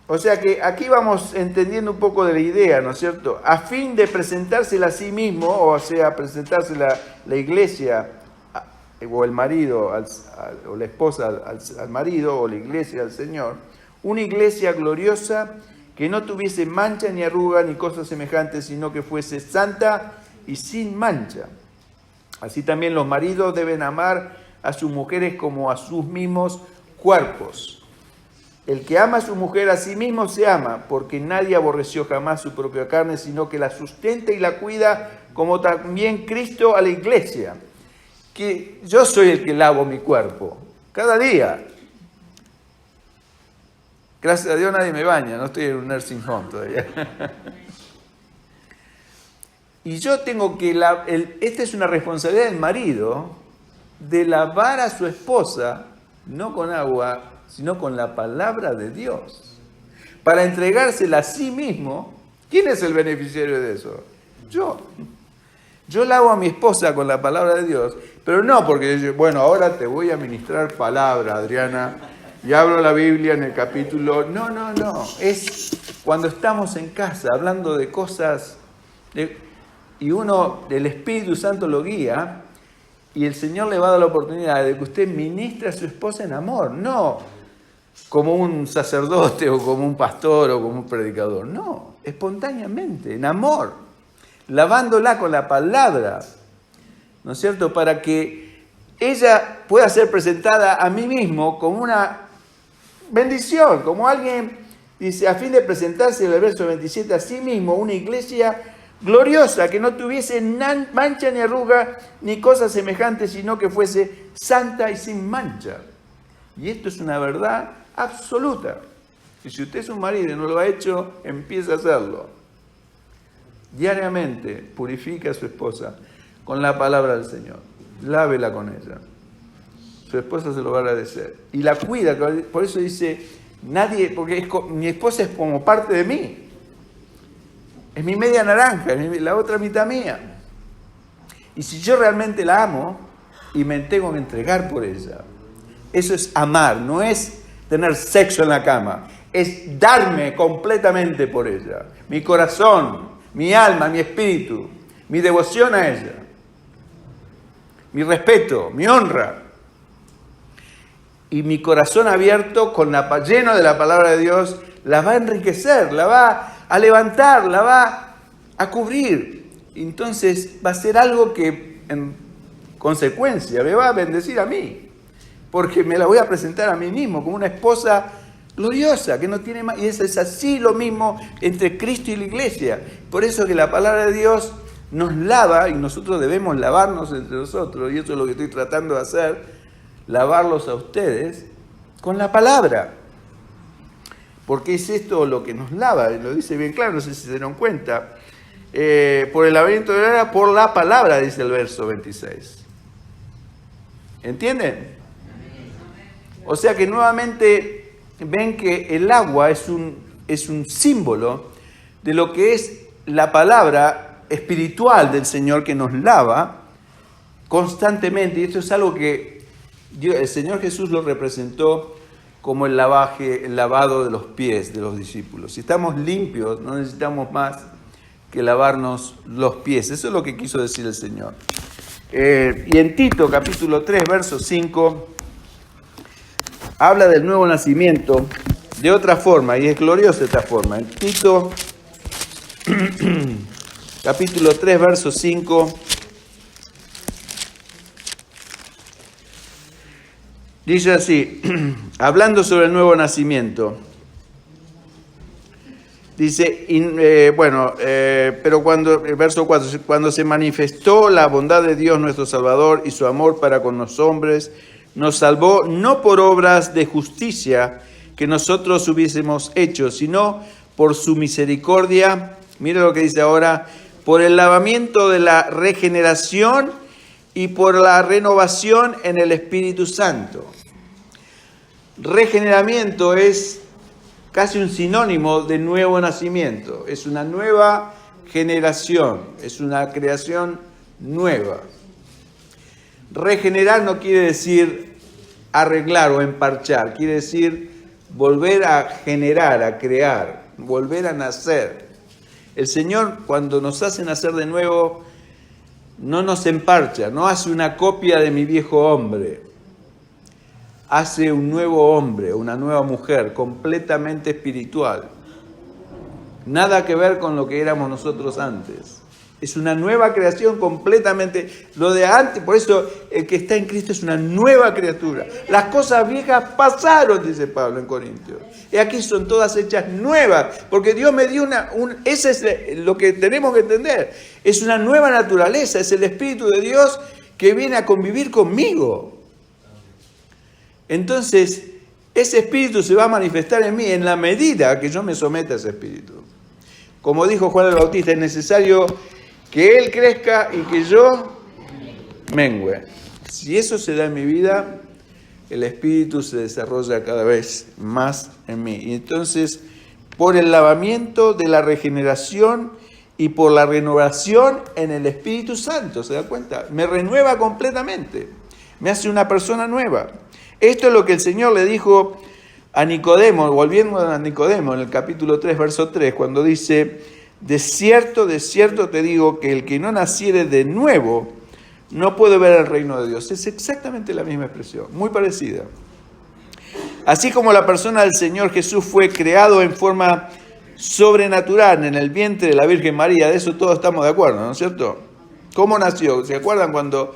O sea que aquí vamos entendiendo un poco de la idea, ¿no es cierto? A fin de presentársela a sí mismo, o sea, presentársela la iglesia o el marido o la esposa al marido o la iglesia al Señor, una iglesia gloriosa que no tuviese mancha ni arruga ni cosas semejantes, sino que fuese santa y sin mancha. Así también los maridos deben amar a sus mujeres como a sus mismos cuerpos. El que ama a su mujer a sí mismo se ama, porque nadie aborreció jamás su propia carne, sino que la sustenta y la cuida, como también Cristo a la iglesia. Que yo soy el que lavo mi cuerpo, cada día. Gracias a Dios nadie me baña, no estoy en un nursing home todavía. Y yo tengo que, esta es una responsabilidad del marido, de lavar a su esposa, no con agua, sino con la palabra de Dios, para entregársela a sí mismo. ¿Quién es el beneficiario de eso? Yo. Yo lavo a mi esposa con la palabra de Dios, pero no porque yo, bueno, ahora te voy a ministrar palabra, Adriana, y abro la Biblia en el capítulo. No. Es cuando estamos en casa hablando de cosas, y el Espíritu Santo lo guía, y el Señor le va a dar la oportunidad de que usted ministre a su esposa en amor, no como un sacerdote o como un pastor o como un predicador, no, espontáneamente, en amor, lavándola con la palabra, ¿no es cierto? Para que ella pueda ser presentada a mí mismo como una bendición, como alguien, dice, a fin de presentarse, en el verso 27, a sí mismo, una iglesia gloriosa, que no tuviese mancha ni arruga ni cosa semejante, sino que fuese santa y sin mancha. Y esto es una verdad absoluta. Y si usted es un marido y no lo ha hecho, empiece a hacerlo. Diariamente purifica a su esposa con la palabra del Señor. Lávela con ella. Su esposa se lo va a agradecer. Y la cuida, por eso dice, nadie, porque mi esposa es como parte de mí. Es mi media naranja, es la otra mitad mía. Y si yo realmente la amo y me tengo que entregar por ella, eso es amar, no es tener sexo en la cama, es darme completamente por ella. Mi corazón, mi alma, mi espíritu, mi devoción a ella, mi respeto, mi honra. Y mi corazón abierto, lleno de la palabra de Dios, la va a enriquecer, la va a levantar, la va a cubrir. Entonces va a ser algo que en consecuencia me va a bendecir a mí, porque me la voy a presentar a mí mismo como una esposa gloriosa, que no tiene más. Y eso es así lo mismo entre Cristo y la iglesia. Por eso que la palabra de Dios nos lava y nosotros debemos lavarnos entre nosotros, y eso es lo que estoy tratando de hacer, lavarlos a ustedes con la palabra. Porque es esto lo que nos lava, lo dice bien claro, no sé si se dieron cuenta. Por el lavamiento de la por la palabra, dice el verso 26. ¿Entienden? O sea que nuevamente ven que el agua es un símbolo de lo que es la palabra espiritual del Señor que nos lava constantemente. Y esto es algo que el Señor Jesús lo representó como el lavado de los pies de los discípulos. Si estamos limpios, no necesitamos más que lavarnos los pies. Eso es lo que quiso decir el Señor. Y en Tito, capítulo 3, verso 5, habla del nuevo nacimiento de otra forma, y es gloriosa esta forma. En Tito, capítulo 3, verso 5, dice así, hablando sobre el nuevo nacimiento, dice, pero el verso 4, cuando se manifestó la bondad de Dios nuestro Salvador y su amor para con los hombres, nos salvó no por obras de justicia que nosotros hubiésemos hecho, sino por su misericordia, mire lo que dice ahora, por el lavamiento de la regeneración y por la renovación en el Espíritu Santo. Regeneramiento es casi un sinónimo de nuevo nacimiento. Es una nueva generación, es una creación nueva. Regenerar no quiere decir arreglar o emparchar, quiere decir volver a generar, a crear, volver a nacer. El Señor, cuando nos hace nacer de nuevo, no nos emparcha, no hace una copia de mi viejo hombre. Hace un nuevo hombre, una nueva mujer, completamente espiritual. Nada que ver con lo que éramos nosotros antes. Es una nueva creación completamente. Lo de antes, por eso el que está en Cristo es una nueva criatura. Las cosas viejas pasaron, dice Pablo en Corintios. Y aquí son todas hechas nuevas, porque Dios me dio ese es lo que tenemos que entender. Es una nueva naturaleza, es el Espíritu de Dios que viene a convivir conmigo. Entonces, ese Espíritu se va a manifestar en mí en la medida que yo me someta a ese Espíritu. Como dijo Juan el Bautista, es necesario que Él crezca y que yo mengüe. Si eso se da en mi vida, el Espíritu se desarrolla cada vez más en mí. Y entonces, por el lavamiento de la regeneración y por la renovación en el Espíritu Santo, ¿se da cuenta? Me renueva completamente, me hace una persona nueva. Esto es lo que el Señor le dijo a Nicodemo, volviendo a Nicodemo en el capítulo 3, verso 3, cuando dice: de cierto te digo que el que no naciere de nuevo no puede ver el reino de Dios. Es exactamente la misma expresión, muy parecida. Así como la persona del Señor Jesús fue creado en forma sobrenatural en el vientre de la Virgen María, de eso todos estamos de acuerdo, ¿no es cierto? ¿Cómo nació? ¿Se acuerdan cuando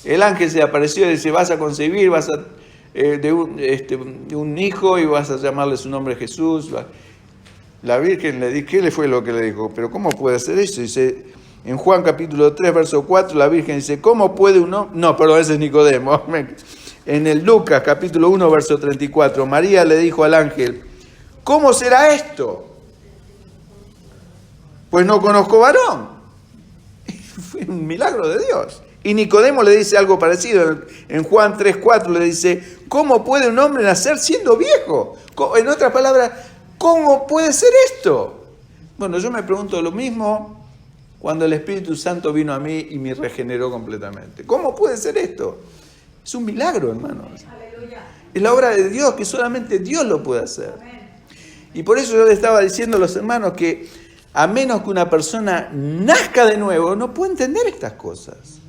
el ángel se apareció y dice: vas a concebir, vas a de un hijo y vas a llamarle su nombre Jesús? La Virgen le dijo, ¿qué fue lo que le dijo? Pero ¿cómo puede ser eso? Dice, en Juan capítulo 3, verso 4, la Virgen dice, ¿cómo puede uno? No, perdón, ese es Nicodemo. En el Lucas capítulo 1, verso 34, María le dijo al ángel, ¿cómo será esto? Pues no conozco varón. Fue un milagro de Dios. Y Nicodemo le dice algo parecido. En Juan 3, 4 le dice, ¿cómo puede un hombre nacer siendo viejo? En otras palabras, ¿cómo puede ser esto? Bueno, yo me pregunto lo mismo cuando el Espíritu Santo vino a mí y me regeneró completamente. ¿Cómo puede ser esto? Es un milagro, hermanos. Aleluya. Es la obra de Dios, que solamente Dios lo puede hacer. Amén. Y por eso yo le estaba diciendo a los hermanos que a menos que una persona nazca de nuevo, no puede entender estas cosas.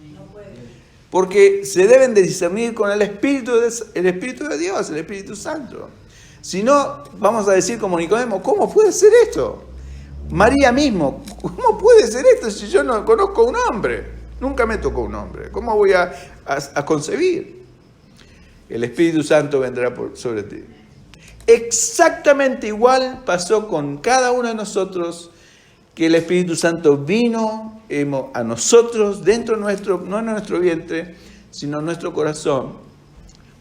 Porque se deben de discernir con el Espíritu de Dios, el Espíritu Santo. Si no, vamos a decir como Nicodemo, ¿cómo puede ser esto? María mismo, ¿cómo puede ser esto si yo no conozco a un hombre? Nunca me tocó un hombre. ¿Cómo voy a concebir? El Espíritu Santo vendrá sobre ti. Exactamente igual pasó con cada uno de nosotros, que el Espíritu Santo vino a nosotros, dentro nuestro, no en nuestro vientre, sino en nuestro corazón,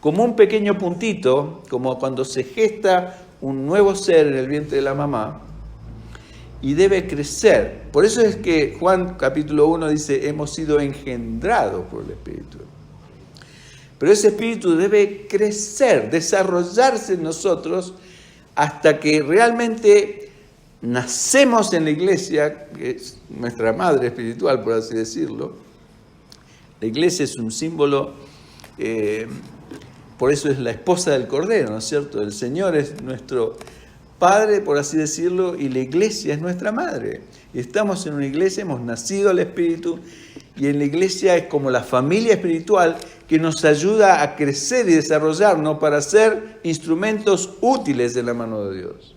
como un pequeño puntito, como cuando se gesta un nuevo ser en el vientre de la mamá, y debe crecer. Por eso es que Juan capítulo 1 dice, hemos sido engendrados por el Espíritu. Pero ese Espíritu debe crecer, desarrollarse en nosotros, hasta que realmente nacemos en la iglesia, que es nuestra madre espiritual, por así decirlo. La iglesia es un símbolo, por eso es la esposa del Cordero, ¿no es cierto? El Señor es nuestro Padre, por así decirlo, y la iglesia es nuestra madre. Y estamos en una iglesia, hemos nacido al Espíritu, y en la iglesia es como la familia espiritual que nos ayuda a crecer y desarrollarnos para ser instrumentos útiles en la mano de Dios.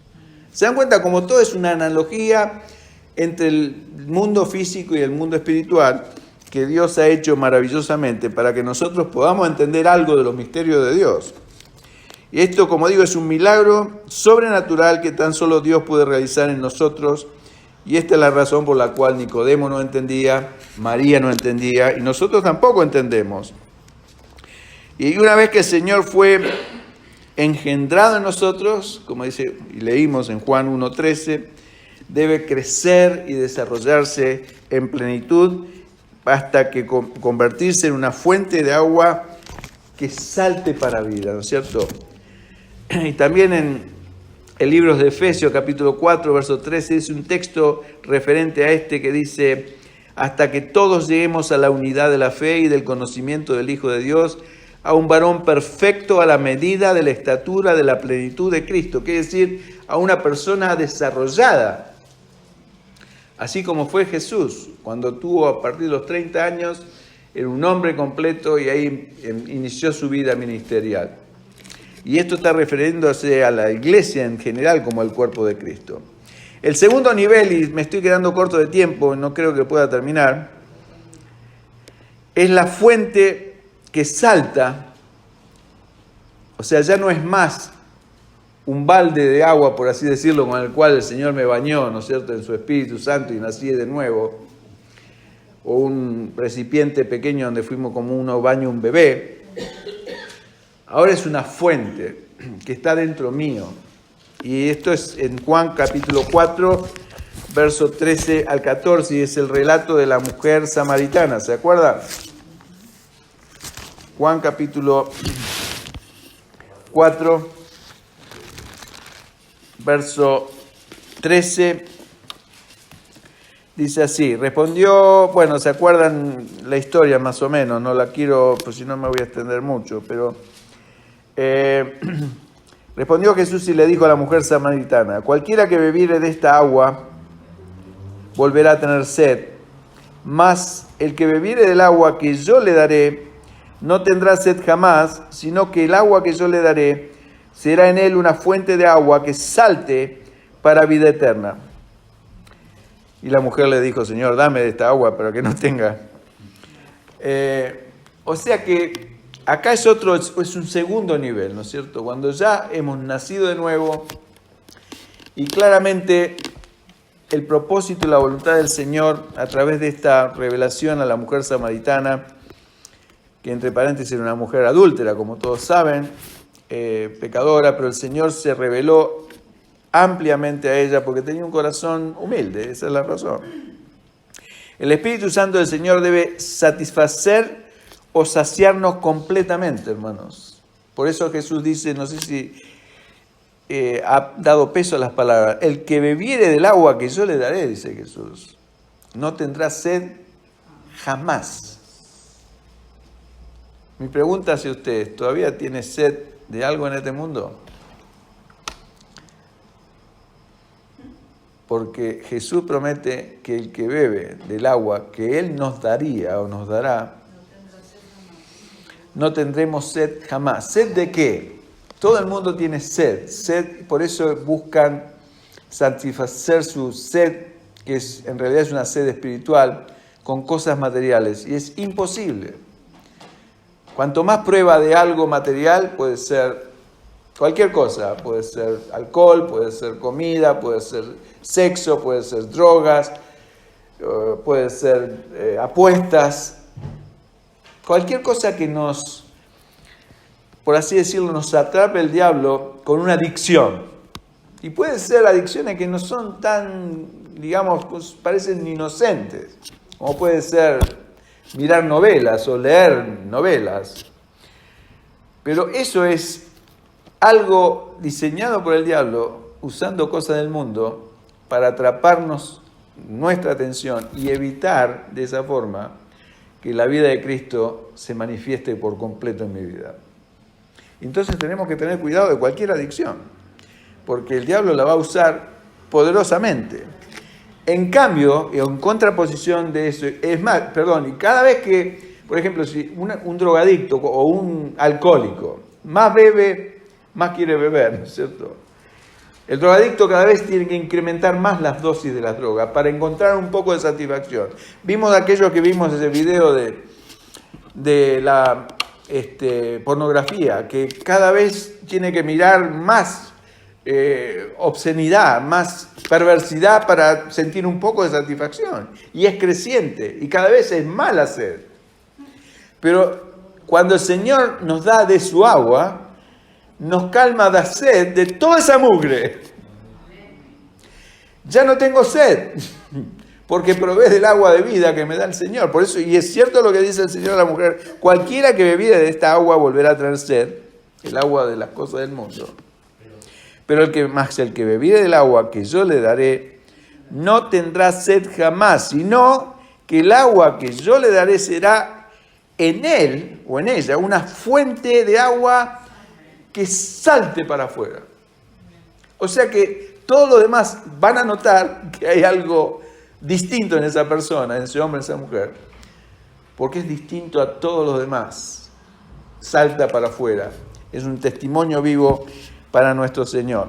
¿Se dan cuenta? Como todo es una analogía entre el mundo físico y el mundo espiritual que Dios ha hecho maravillosamente para que nosotros podamos entender algo de los misterios de Dios. Y esto, como digo, es un milagro sobrenatural que tan solo Dios puede realizar en nosotros. Y esta es la razón por la cual Nicodemo no entendía, María no entendía y nosotros tampoco entendemos. Y una vez que el Señor fue engendrado en nosotros, como dice y leímos en Juan 1:13, debe crecer y desarrollarse en plenitud hasta que convertirse en una fuente de agua que salte para vida, ¿no es cierto? Y también en el libro de Efesios, capítulo 4, verso 13, es un texto referente a este que dice, hasta que todos lleguemos a la unidad de la fe y del conocimiento del Hijo de Dios, a un varón perfecto a la medida de la estatura de la plenitud de Cristo, quiere decir, a una persona desarrollada, así como fue Jesús, cuando tuvo a partir de los 30 años, era un hombre completo y ahí inició su vida ministerial. Y esto está refiriéndose a la iglesia en general como el cuerpo de Cristo. El segundo nivel, y me estoy quedando corto de tiempo, no creo que pueda terminar, es la fuente que salta, o sea, ya no es más un balde de agua, por así decirlo, con el cual el Señor me bañó, ¿no es cierto?, en su Espíritu Santo y nací de nuevo, o un recipiente pequeño donde fuimos como uno baña un bebé. Ahora es una fuente que está dentro mío. Y esto es en Juan capítulo 4, verso 13 al 14, y es el relato de la mujer samaritana, ¿se acuerdan? Juan capítulo 4, verso 13, dice así, respondió, bueno, ¿se acuerdan la historia más o menos? No la quiero, pues si no me voy a extender mucho, pero respondió Jesús y le dijo a la mujer samaritana, cualquiera que bebiere de esta agua volverá a tener sed, mas el que bebiere del agua que yo le daré no tendrá sed jamás, sino que el agua que yo le daré será en él una fuente de agua que salte para vida eterna. Y la mujer le dijo, Señor, dame de esta agua para que no tenga. O sea que acá es un segundo nivel, ¿no es cierto? Cuando ya hemos nacido de nuevo y claramente el propósito y la voluntad del Señor a través de esta revelación a la mujer samaritana, que entre paréntesis era una mujer adúltera, como todos saben, pecadora, pero el Señor se reveló ampliamente a ella porque tenía un corazón humilde, esa es la razón. El Espíritu Santo del Señor debe satisfacer o saciarnos completamente, hermanos. Por eso Jesús dice, no sé si ha dado peso a las palabras, el que bebiere del agua que yo le daré, dice Jesús, no tendrá sed jamás. Mi pregunta hacia ustedes, ¿todavía tiene sed de algo en este mundo? Porque Jesús promete que el que bebe del agua que Él nos daría o nos dará, no tendremos sed jamás. ¿Sed de qué? Todo el mundo tiene sed, por eso buscan satisfacer su sed, que en realidad es una sed espiritual, con cosas materiales, y es imposible. Cuanto más prueba de algo material, puede ser cualquier cosa, puede ser alcohol, puede ser comida, puede ser sexo, puede ser drogas, puede ser apuestas, cualquier cosa que nos, por así decirlo, nos atrape el diablo con una adicción. Y puede ser adicciones que no son tan, digamos, pues parecen inocentes, como puede ser mirar novelas o leer novelas. Pero eso es algo diseñado por el diablo, usando cosas del mundo para atraparnos nuestra atención y evitar de esa forma que la vida de Cristo se manifieste por completo en mi vida. Entonces tenemos que tener cuidado de cualquier adicción, porque el diablo la va a usar poderosamente. En cambio, en contraposición de eso, es más, y cada vez que, por ejemplo, si un drogadicto o un alcohólico más bebe, más quiere beber, ¿no es cierto? El drogadicto cada vez tiene que incrementar más las dosis de las drogas para encontrar un poco de satisfacción. Vimos aquello que vimos ese video de la pornografía, que cada vez tiene que mirar más obscenidad, más perversidad para sentir un poco de satisfacción. Y es creciente, y cada vez es más la sed. Pero cuando el Señor nos da de su agua, nos calma la sed de toda esa mugre. Ya no tengo sed, porque probé del agua de vida que me da el Señor. Por eso, y es cierto lo que dice el Señor a la mujer, cualquiera que bebiere de esta agua volverá a tener sed, el agua de las cosas del mundo. Pero el que bebiere del agua que yo le daré, no tendrá sed jamás, sino que el agua que yo le daré será en él o en ella una fuente de agua que salte para afuera. O sea que todos los demás van a notar que hay algo distinto en esa persona, en ese hombre, en esa mujer, porque es distinto a todos los demás. Salta para afuera. Es un testimonio vivo para nuestro Señor.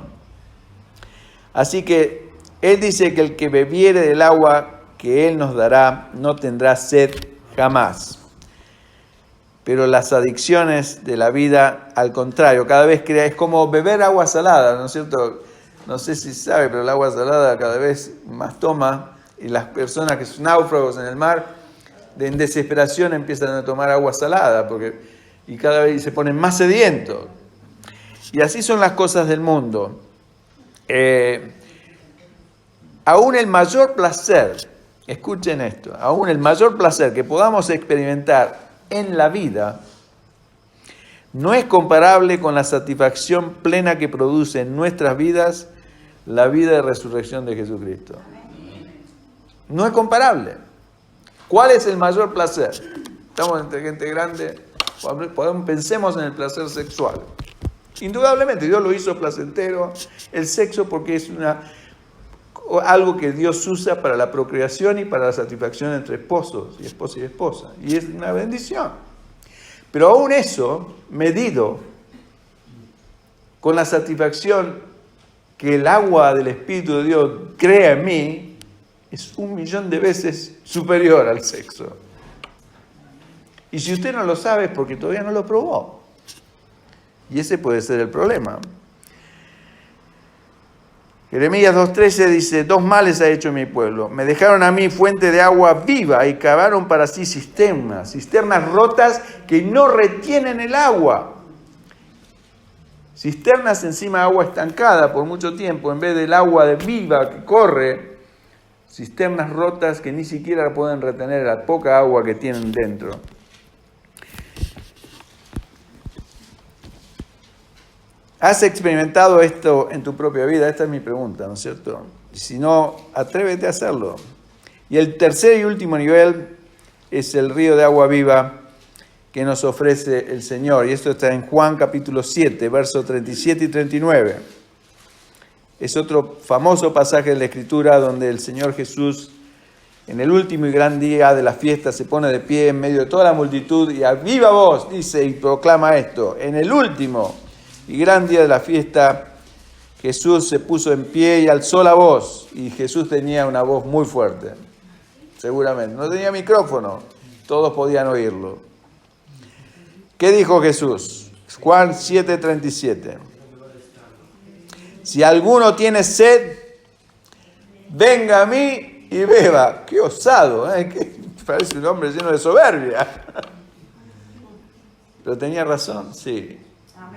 Así que Él dice que el que bebiere del agua que Él nos dará no tendrá sed jamás. Pero las adicciones de la vida, al contrario, cada vez es como beber agua salada, ¿no es cierto? No sé si sabe, pero el agua salada cada vez más toma, y las personas que son náufragos en el mar, en desesperación empiezan a tomar agua salada, y cada vez se ponen más sedientos. Y así son las cosas del mundo. Aún el mayor placer, escuchen esto, aún el mayor placer que podamos experimentar en la vida no es comparable con la satisfacción plena que produce en nuestras vidas la vida de resurrección de Jesucristo. No es comparable. ¿Cuál es el mayor placer? Estamos entre gente grande, pensemos en el placer sexual. Indudablemente Dios lo hizo placentero, el sexo, porque es algo que Dios usa para la procreación y para la satisfacción entre esposos y esposa y esposa. Y es una bendición. Pero aún eso, medido con la satisfacción que el agua del Espíritu de Dios crea en mí, es 1.000.000 de veces superior al sexo. Y si usted no lo sabe es porque todavía no lo probó. Y ese puede ser el problema. Jeremías 2:13 dice: 2 males ha hecho mi pueblo. Me dejaron a mí fuente de agua viva y cavaron para sí cisternas rotas que no retienen el agua. Cisternas encima de agua estancada por mucho tiempo, en vez del agua de viva que corre, cisternas rotas que ni siquiera pueden retener la poca agua que tienen dentro. ¿Has experimentado esto en tu propia vida? Esta es mi pregunta, ¿no es cierto? Si no, atrévete a hacerlo. Y el tercer y último nivel es el río de agua viva que nos ofrece el Señor. Y esto está en Juan capítulo 7, versos 37 y 39. Es otro famoso pasaje de la Escritura donde el Señor Jesús, en el último y gran día de la fiesta, se pone de pie en medio de toda la multitud y a viva voz dice y proclama esto: en el último y gran día de la fiesta, Jesús se puso en pie y alzó la voz. Y Jesús tenía una voz muy fuerte, seguramente. No tenía micrófono, todos podían oírlo. ¿Qué dijo Jesús? Juan 7:37. Si alguno tiene sed, venga a mí y beba. Qué osado, ¿eh? Parece un hombre lleno de soberbia. Pero tenía razón, sí.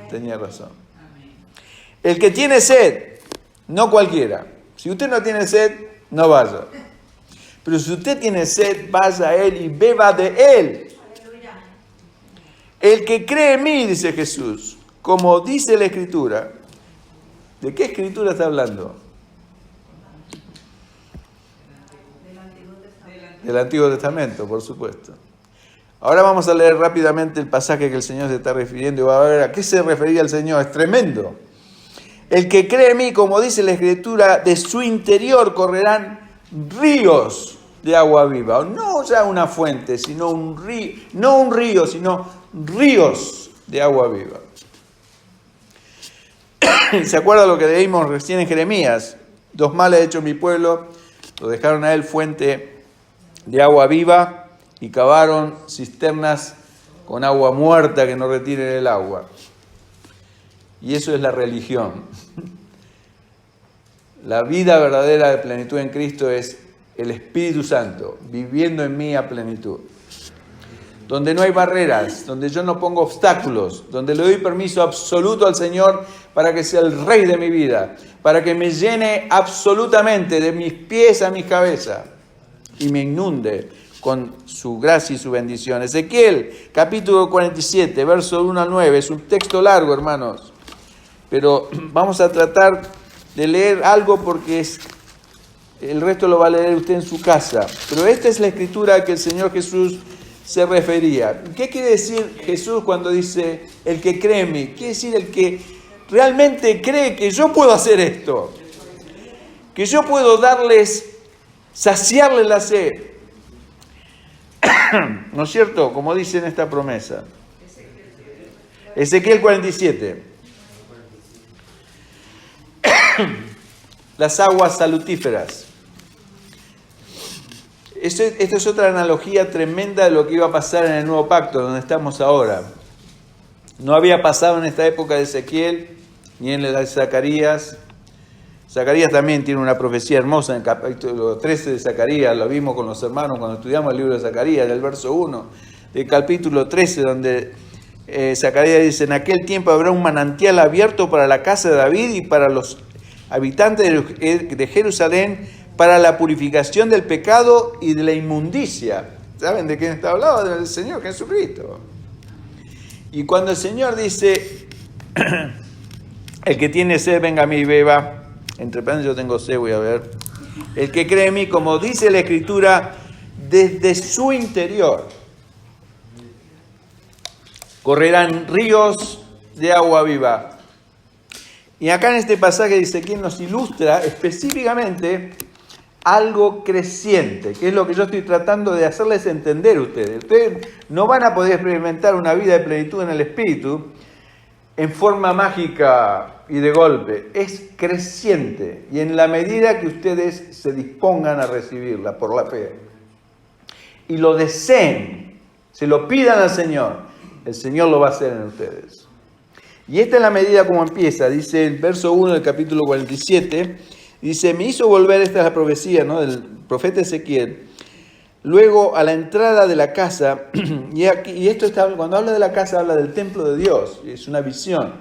Tenía razón. El que tiene sed, no cualquiera. Si usted no tiene sed, no vaya. Pero si usted tiene sed, vaya a Él y beba de Él. El que cree en mí, dice Jesús, como dice la Escritura. ¿De qué Escritura está hablando? Del Antiguo Testamento, por supuesto. Ahora vamos a leer rápidamente el pasaje que el Señor se está refiriendo y va a ver a qué se refería el Señor. Es tremendo. El que cree en mí, como dice la Escritura, de su interior correrán ríos de agua viva. No ya una fuente, sino un río, no un río, sino ríos de agua viva. ¿Se acuerda lo que leímos recién en Jeremías? 2 males ha hecho mi pueblo, lo dejaron a él fuente de agua viva y cavaron cisternas con agua muerta que no retienen el agua. Y eso es la religión. La vida verdadera de plenitud en Cristo es el Espíritu Santo, viviendo en mí a plenitud. Donde no hay barreras, donde yo no pongo obstáculos, donde le doy permiso absoluto al Señor para que sea el Rey de mi vida, para que me llene absolutamente de mis pies a mi cabeza y me inunde con su gracia y su bendición. Ezequiel, capítulo 47, verso 1 al 9, es un texto largo, hermanos, pero vamos a tratar de leer algo porque el resto lo va a leer usted en su casa. Pero esta es la escritura a que el Señor Jesús se refería. ¿Qué quiere decir Jesús cuando dice el que cree en mí? Quiere decir el que realmente cree que yo puedo hacer esto, que yo puedo saciarles la sed. ¿No es cierto? Como dice en esta promesa. Ezequiel 47. las aguas salutíferas. Esta es otra analogía tremenda de lo que iba a pasar en el nuevo pacto, donde estamos ahora. No había pasado en esta época de Ezequiel, ni en la de Zacarías. Zacarías también tiene una profecía hermosa en el capítulo 13 de Zacarías, lo vimos con los hermanos cuando estudiamos el libro de Zacarías, del verso 1, del capítulo 13, donde Zacarías dice: en aquel tiempo habrá un manantial abierto para la casa de David y para los habitantes de Jerusalén, para la purificación del pecado y de la inmundicia. ¿Saben de quién está hablando? Del Señor Jesucristo. Y cuando el Señor dice: el que tiene sed, venga a mí y beba. Entre paréntesis, yo tengo sed, voy a ver. El que cree en mí, como dice la Escritura, desde su interior correrán ríos de agua viva. Y acá en este pasaje dice que nos ilustra específicamente algo creciente, que es lo que yo estoy tratando de hacerles entender a ustedes. Ustedes no van a poder experimentar una vida de plenitud en el Espíritu en forma mágica y de golpe. Es creciente, y en la medida que ustedes se dispongan a recibirla por la fe y lo deseen, se lo pidan al Señor, el Señor lo va a hacer en ustedes. Y esta es la medida como empieza. Dice el verso 1 del capítulo 47, dice: me hizo volver, esta es la profecía, ¿no?, del profeta Ezequiel, luego a la entrada de la casa, y esto está, cuando habla de la casa habla del templo de Dios, es una visión.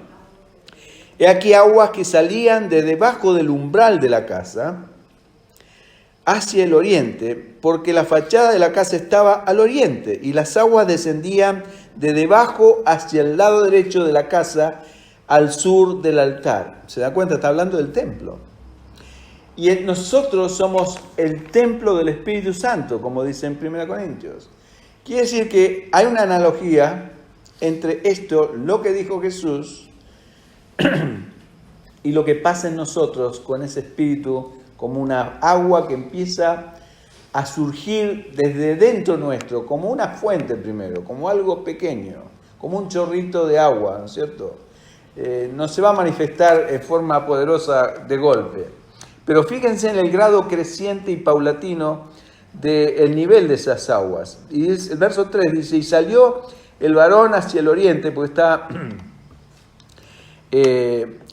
He aquí aguas que salían de debajo del umbral de la casa hacia el oriente, porque la fachada de la casa estaba al oriente, y las aguas descendían de debajo hacia el lado derecho de la casa, al sur del altar. ¿Se da cuenta? Está hablando del templo. Y nosotros somos el templo del Espíritu Santo, como dice en 1 Corintios. Quiere decir que hay una analogía entre esto, lo que dijo Jesús, y lo que pasa en nosotros con ese Espíritu, como una agua que empieza a surgir desde dentro nuestro, como una fuente primero, como algo pequeño, como un chorrito de agua, ¿no es cierto? No se va a manifestar en forma poderosa de golpe. Pero fíjense en el grado creciente y paulatino del nivel de esas aguas. Y el verso 3 dice: y salió el varón hacia el oriente, porque está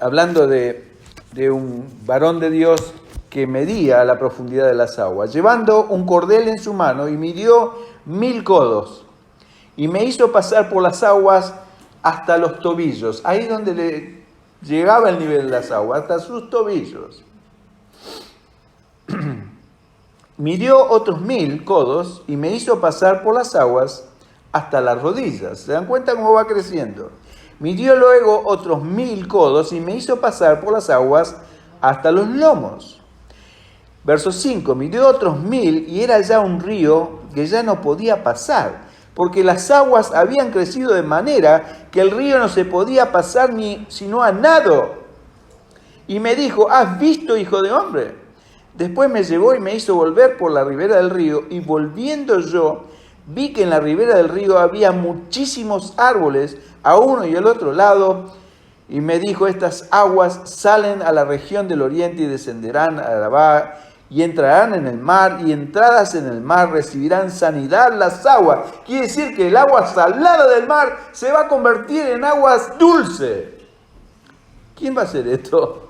hablando de un varón de Dios que medía la profundidad de las aguas, llevando un cordel en su mano, y midió 1000 codos, y me hizo pasar por las aguas hasta los tobillos, ahí donde le llegaba el nivel de las aguas, hasta sus tobillos. Midió otros 1000 codos y me hizo pasar por las aguas hasta las rodillas. ¿Se dan cuenta cómo va creciendo? Midió luego otros 1000 codos y me hizo pasar por las aguas hasta los lomos. Verso 5, midió otros 1000 y era ya un río que ya no podía pasar, porque las aguas habían crecido de manera que el río no se podía pasar sino a nado. Y me dijo: ¿has visto, hijo de hombre? Después me llevó y me hizo volver por la ribera del río, y volviendo yo, vi que en la ribera del río había muchísimos árboles a uno y al otro lado, y me dijo: estas aguas salen a la región del oriente y descenderán a Arabá, y entrarán en el mar, y entradas en el mar recibirán sanidad las aguas. Quiere decir que el agua salada del mar se va a convertir en aguas dulces. ¿Quién va a hacer esto?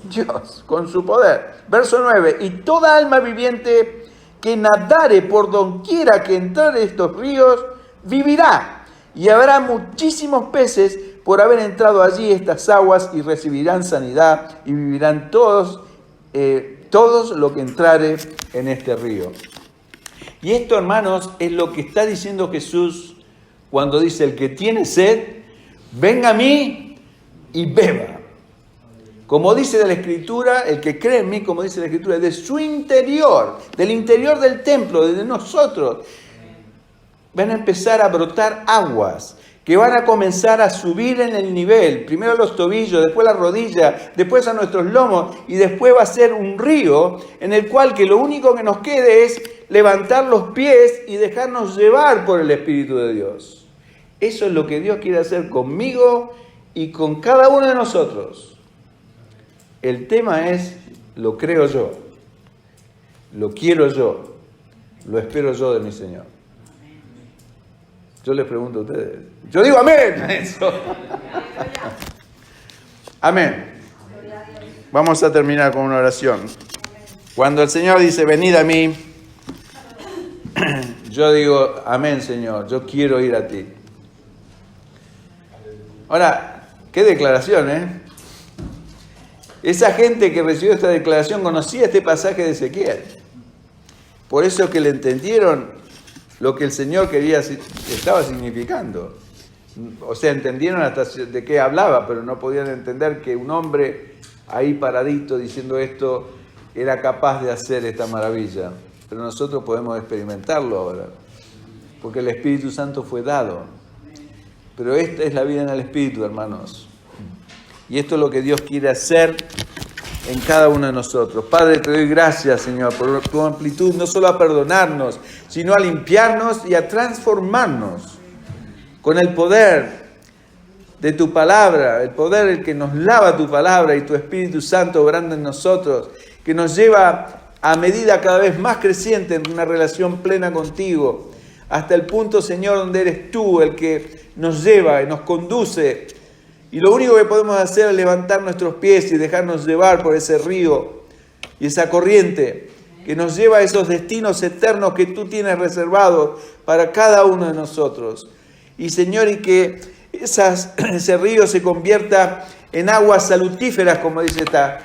Dios, con su poder. Verso 9, y toda alma viviente que nadare por donquiera que entrare estos ríos, vivirá. Y habrá muchísimos peces por haber entrado allí estas aguas, y recibirán sanidad, y vivirán todos lo que entrare en este río. Y esto, hermanos, es lo que está diciendo Jesús cuando dice: el que tiene sed, venga a mí y beba. Como dice la Escritura, el que cree en mí, como dice la Escritura, de su interior, del interior del templo, de nosotros, van a empezar a brotar aguas que van a comenzar a subir en el nivel, primero a los tobillos, después a la rodilla, después a nuestros lomos, y después va a ser un río en el cual que lo único que nos quede es levantar los pies y dejarnos llevar por el Espíritu de Dios. Eso es lo que Dios quiere hacer conmigo y con cada uno de nosotros. El tema es, lo creo yo, lo quiero yo, lo espero yo de mi Señor. Yo les pregunto a ustedes. Yo digo amén a eso. Amén. Vamos a terminar con una oración. Cuando el Señor dice, venid a mí, yo digo, amén, Señor, yo quiero ir a ti. Ahora, qué declaración, ¿eh? Esa gente que recibió esta declaración conocía este pasaje de Ezequiel. Por eso que le entendieron lo que el Señor estaba significando. O sea, entendieron hasta de qué hablaba, pero no podían entender que un hombre ahí paradito diciendo esto era capaz de hacer esta maravilla. Pero nosotros podemos experimentarlo ahora, porque el Espíritu Santo fue dado. Pero esta es la vida en el Espíritu, hermanos. Y esto es lo que Dios quiere hacer en cada uno de nosotros. Padre, te doy gracias, Señor, por tu amplitud, no solo a perdonarnos, sino a limpiarnos y a transformarnos con el poder de tu palabra, el poder el que nos lava tu palabra y tu Espíritu Santo obrando en nosotros, que nos lleva a medida cada vez más creciente en una relación plena contigo, hasta el punto, Señor, donde eres tú el que nos lleva y nos conduce. Y lo único que podemos hacer es levantar nuestros pies y dejarnos llevar por ese río y esa corriente que nos lleva a esos destinos eternos que tú tienes reservados para cada uno de nosotros. Y Señor, y que ese río se convierta en aguas salutíferas, como dice esta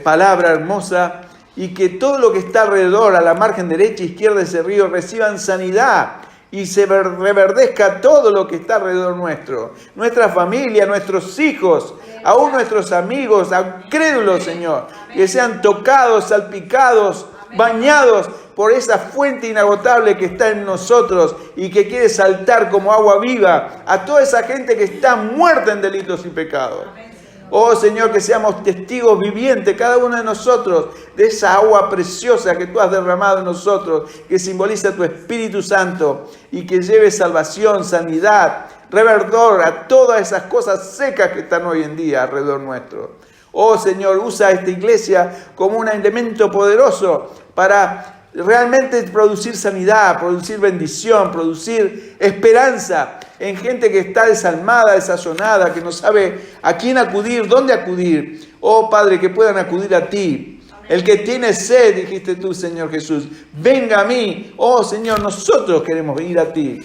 palabra hermosa, y que todo lo que está alrededor, a la margen derecha e izquierda de ese río, reciban sanidad y se reverdezca todo lo que está alrededor nuestro, nuestra familia, nuestros hijos, aún nuestros amigos, crédulos, Señor, que sean tocados, salpicados, bañados por esa fuente inagotable que está en nosotros y que quiere saltar como agua viva a toda esa gente que está muerta en delitos y pecados. Oh Señor, que seamos testigos vivientes, cada uno de nosotros, de esa agua preciosa que tú has derramado en nosotros, que simboliza tu Espíritu Santo y que lleve salvación, sanidad, reverdor a todas esas cosas secas que están hoy en día alrededor nuestro. Oh Señor, usa esta iglesia como un elemento poderoso para realmente producir sanidad, producir bendición, producir esperanza en gente que está desalmada, desazonada, que no sabe a quién acudir, dónde acudir. Oh Padre, que puedan acudir a ti. El que tiene sed, dijiste tú, Señor Jesús, venga a mí. Oh Señor, nosotros queremos venir a ti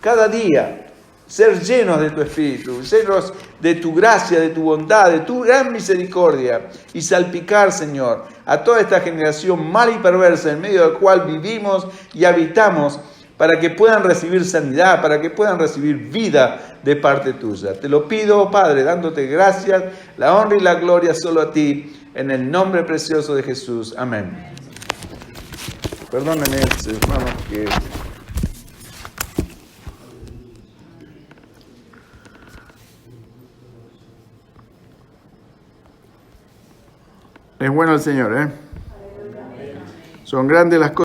cada día, ser llenos de tu Espíritu, llenos de tu gracia, de tu bondad, de tu gran misericordia y salpicar, Señor, a toda esta generación mala y perversa en medio del cual vivimos y habitamos, para que puedan recibir sanidad, para que puedan recibir vida de parte tuya. Te lo pido, Padre, dándote gracias, la honra y la gloria solo a ti, en el nombre precioso de Jesús. Amén. Perdónenme, hermanos, que... Es bueno el Señor, ¿eh? Son grandes las cosas.